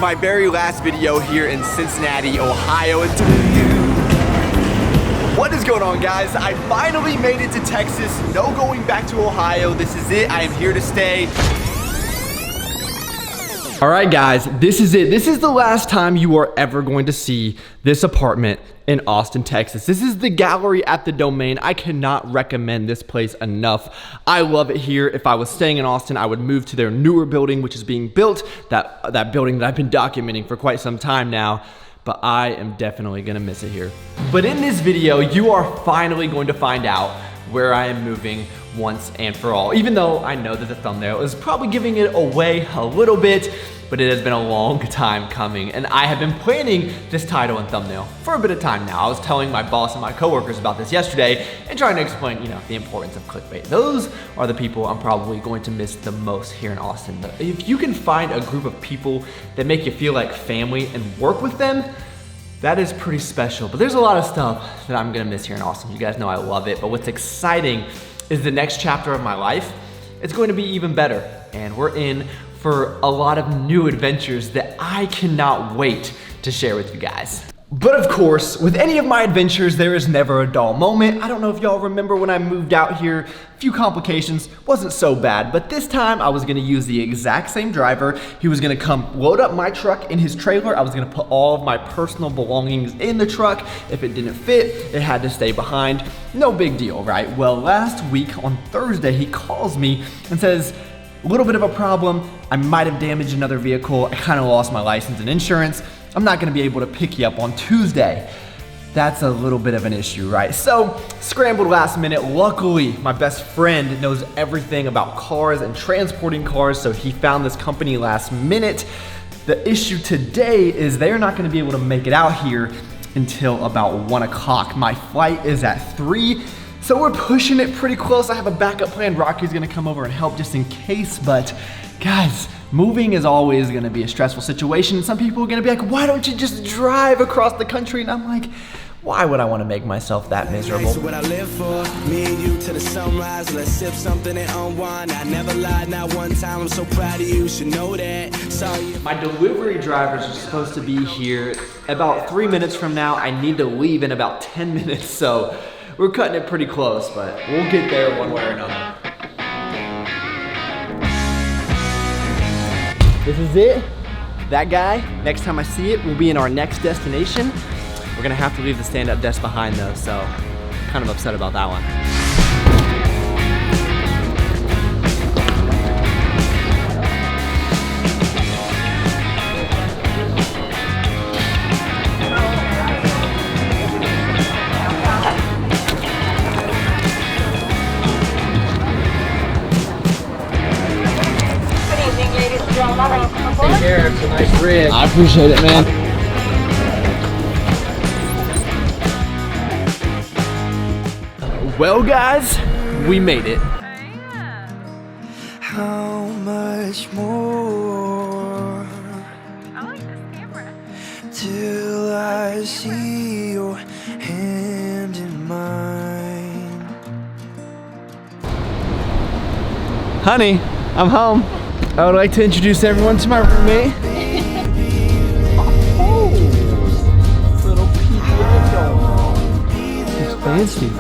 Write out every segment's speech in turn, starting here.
My very last video here in Cincinnati, Ohio. What is going on, guys? I finally made it to Texas. No going back to Ohio. This is it. I am here to stay. All right, guys, this is it. This is the last time you are ever going to see this apartment in Austin, Texas. This is the gallery at the Domain. I cannot recommend this place enough. I love it here. If I was staying in Austin, I would move to their newer building, which is being built, that building that I've been documenting for quite some time now. But I am definitely gonna miss it here. But in this video, you are finally going to find out where I am moving once and for all. Even though I know that the thumbnail is probably giving it away a little bit, but it has been a long time coming, and I have been planning this title and thumbnail for a bit of time now. I was telling my boss and my coworkers about this yesterday and trying to explain, the importance of clickbait. Those are the people I'm probably going to miss the most here in Austin. If you can find a group of people that make you feel like family and work with them, that is pretty special. But there's a lot of stuff that I'm gonna miss here in Austin. You guys know I love it, but what's exciting is the next chapter of my life. It's going to be even better, and we're in for a lot of new adventures that I cannot wait to share with you guys. But of course, with any of my adventures, there is never a dull moment. I don't know if y'all remember when I moved out here, a few complications, wasn't so bad, but this time I was gonna use the exact same driver. He was gonna come load up my truck in his trailer. I was gonna put all of my personal belongings in the truck. If it didn't fit, it had to stay behind. No big deal, right? Well, last week on Thursday, he calls me and says, a little bit of a problem. I might have damaged another vehicle. I kind of lost my license and insurance. I'm not gonna be able to pick you up on Tuesday. That's a little bit of an issue, right? So, scrambled last minute. Luckily, my best friend knows everything about cars and transporting cars, so he found this company last minute. The issue today is they're not gonna be able to make it out here until about 1 o'clock. My flight is at 3. So we're pushing it pretty close. I have a backup plan. Rocky's gonna come over and help just in case, but guys, moving is always gonna be a stressful situation. Some people are gonna be like, why don't you just drive across the country? And I'm like, why would I wanna make myself that miserable? What I live for, me and you to the sunrise. Let's sip something and unwind. I never lied, not one time. I'm so proud of you, should know that. Sorry. My delivery drivers are supposed to be here about 3 minutes from now. I need to leave in about 10 minutes, so we're cutting it pretty close, but we'll get there one way or another. This is it. That guy, next time I see it, will be in our next destination. We're gonna have to leave the stand-up desk behind though, so kind of upset about that one. Take care, it's a nice rig. I appreciate it, man. Well, guys, we made it. How much more? I like this camera. Till I see your hand in mine. Honey, I'm home. I would like to introduce everyone to my roommate. Oh, little PDA. He's fancy.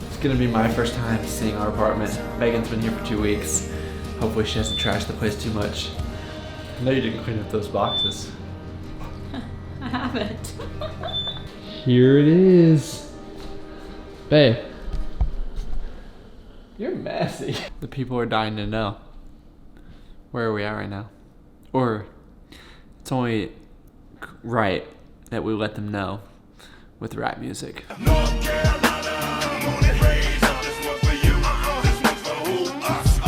It's gonna be my first time seeing our apartment. Megan's been here for 2 weeks. Hopefully she hasn't trashed the place too much. I know you didn't clean up those boxes. I haven't. Here it is. Babe. You're messy. The people are dying to know. Where are we at right now? Or it's only right that we let them know with rap music. North Carolina, born and raised, this one for you, this one for who? Us.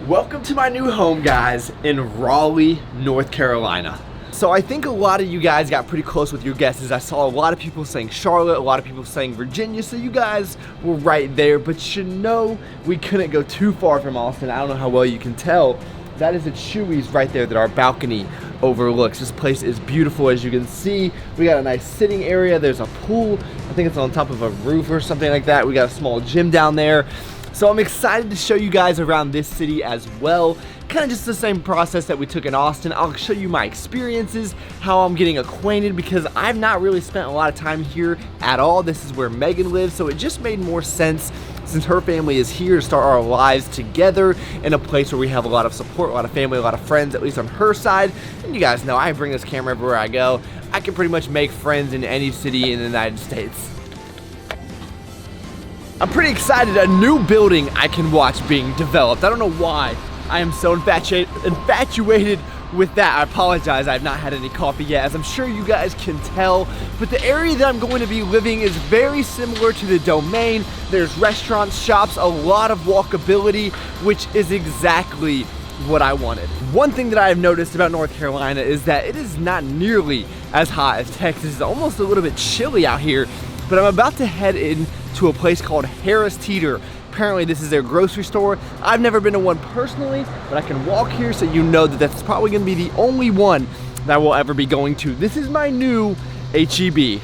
Welcome to my new home, guys, in Raleigh, North Carolina. So I think a lot of you guys got pretty close with your guesses. I saw a lot of people saying Charlotte, a lot of people saying Virginia, so you guys were right there, but you know we couldn't go too far from Austin. I don't know how well you can tell. that is a Chewy's right there that our balcony overlooks. This place is beautiful, as you can see. We got a nice sitting area. There's a pool. I think it's on top of a roof or something like that. We got a small gym down there. So I'm excited to show you guys around this city as well. Kind of just the same process that we took in Austin. I'll show you my experiences, how I'm getting acquainted, because I've not really spent a lot of time here at all. This is where Megan lives, so it just made more sense since her family is here to start our lives together in a place where we have a lot of support, a lot of family, a lot of friends, at least on her side. And you guys know I bring this camera everywhere I go. I can pretty much make friends in any city in the United States. I'm pretty excited. A new building I can watch being developed. I don't know why I am so infatuated with that. I apologize, I have not had any coffee yet, as I'm sure you guys can tell, but the area that I'm going to be living is very similar to the Domain. There's restaurants, shops, a lot of walkability, which is exactly what I wanted. One thing that I have noticed about North Carolina is that it is not nearly as hot as Texas. It's almost a little bit chilly out here, but I'm about to head into a place called Harris Teeter. Apparently this is their grocery store. I've never been to one personally, but I can walk here so you know that that's probably gonna be the only one that I will ever be going to. This is my new HEB.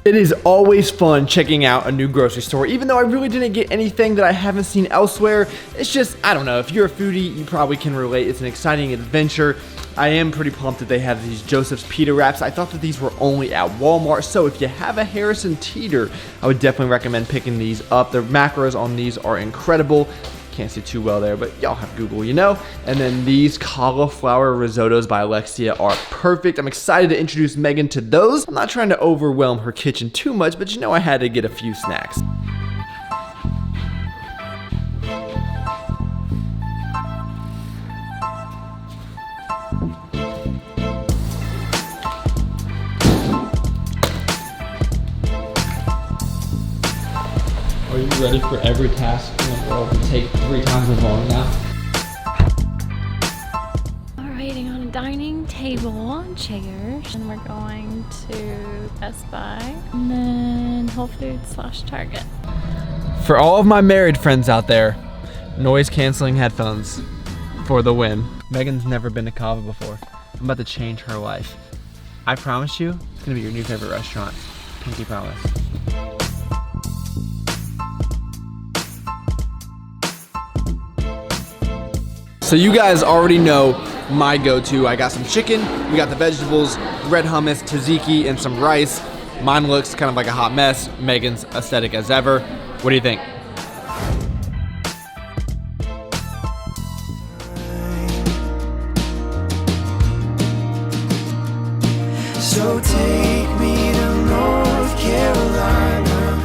It is always fun checking out a new grocery store, even though I really didn't get anything that I haven't seen elsewhere. It's just, I don't know, if you're a foodie, you probably can relate. It's an exciting adventure. I am pretty pumped that they have these Joseph's pita wraps. I thought that these were only at Walmart, so if you have a Harrison Teeter, I would definitely recommend picking these up. The macros on these are incredible. Can't see too well there, but y'all have Google, you know? And then these cauliflower risottos by Alexia are perfect. I'm excited to introduce Megan to those. I'm not trying to overwhelm her kitchen too much, but you know I had to get a few snacks. Are you ready for every task in the world to take 3 times as long now? We're waiting on a dining table and chairs, and we're going to Best Buy and then Whole Foods / Target. For all of my married friends out there, noise canceling headphones for the win. Megan's never been to Cava before. I'm about to change her life. I promise you, it's gonna be your new favorite restaurant. Pinky promise. So you guys already know my go-to. I got some chicken, we got the vegetables, red hummus, tzatziki, and some rice. Mine looks kind of like a hot mess. Megan's aesthetic as ever. What do you think? So take me to North Carolina,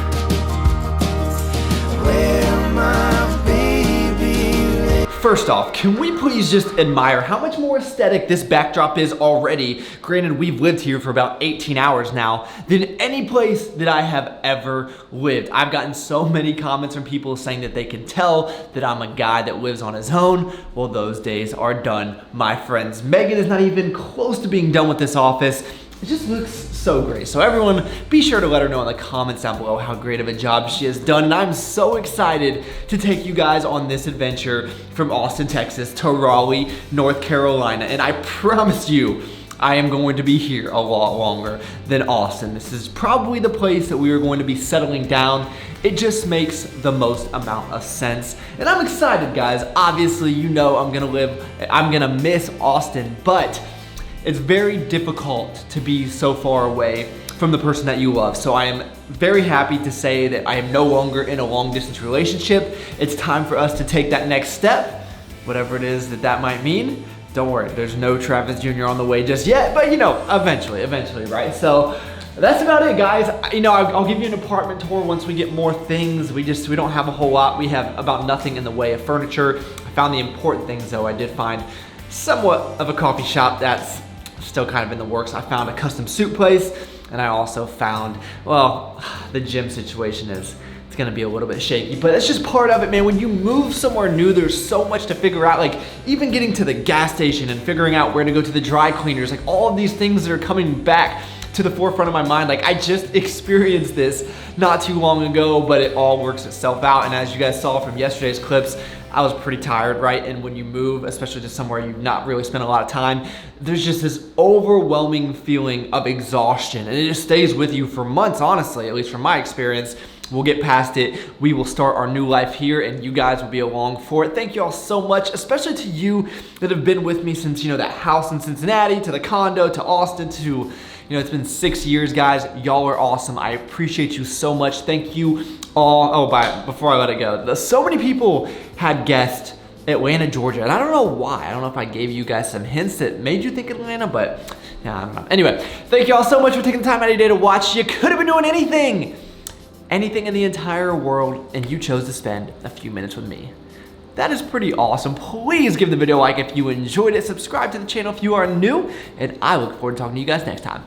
where my baby lives. First off, can we please just admire how much more aesthetic this backdrop is already? Granted, we've lived here for about 18 hours now than any place that I have ever lived. I've gotten so many comments from people saying that they can tell that I'm a guy that lives on his own. Well, those days are done, my friends. Megan is not even close to being done with this office. It just looks so great. So everyone, be sure to let her know in the comments down below how great of a job she has done. And I'm so excited to take you guys on this adventure from Austin, Texas to Raleigh, North Carolina. And I promise you, I am going to be here a lot longer than Austin. This is probably the place that we are going to be settling down. It just makes the most amount of sense. And I'm excited, guys. Obviously, you know I'm gonna miss Austin, but it's very difficult to be so far away from the person that you love. So I am very happy to say that I am no longer in a long distance relationship. It's time for us to take that next step, whatever it is that might mean. Don't worry, there's no Travis Jr. on the way just yet, but you know, eventually, right? So that's about it, guys. You know, I'll give you an apartment tour once we get more things. We don't have a whole lot. We have about nothing in the way of furniture. I found the important things though. I did find somewhat of a coffee shop that's still kind of in the works. I found a custom suit place, and I also found, well, the gym situation it's gonna be a little bit shaky, but it's just part of it, man. When you move somewhere new, there's so much to figure out, like even getting to the gas station and figuring out where to go to the dry cleaners, like all of these things that are coming back to the forefront of my mind. Like, I just experienced this not too long ago, but it all works itself out. And as you guys saw from yesterday's clips, I was pretty tired, right? And when you move, especially to somewhere you've not really spent a lot of time, there's just this overwhelming feeling of exhaustion. And it just stays with you for months, honestly, at least from my experience. We'll get past it. We will start our new life here, and you guys will be along for it. Thank you all so much, especially to you that have been with me since, you know, that house in Cincinnati, to the condo, to Austin, to, you know, it's been 6 years, guys. Y'all are awesome. I appreciate you so much. Thank you all. Oh, before I let it go, so many people had guessed Atlanta, Georgia, and I don't know why. I don't know if I gave you guys some hints that made you think Atlanta, but yeah, I don't know. Anyway, thank you all so much for taking the time out of your day to watch. You could have been doing anything in the entire world, and you chose to spend a few minutes with me. That is pretty awesome. Please give the video a like if you enjoyed it. Subscribe to the channel if you are new, and I look forward to talking to you guys next time.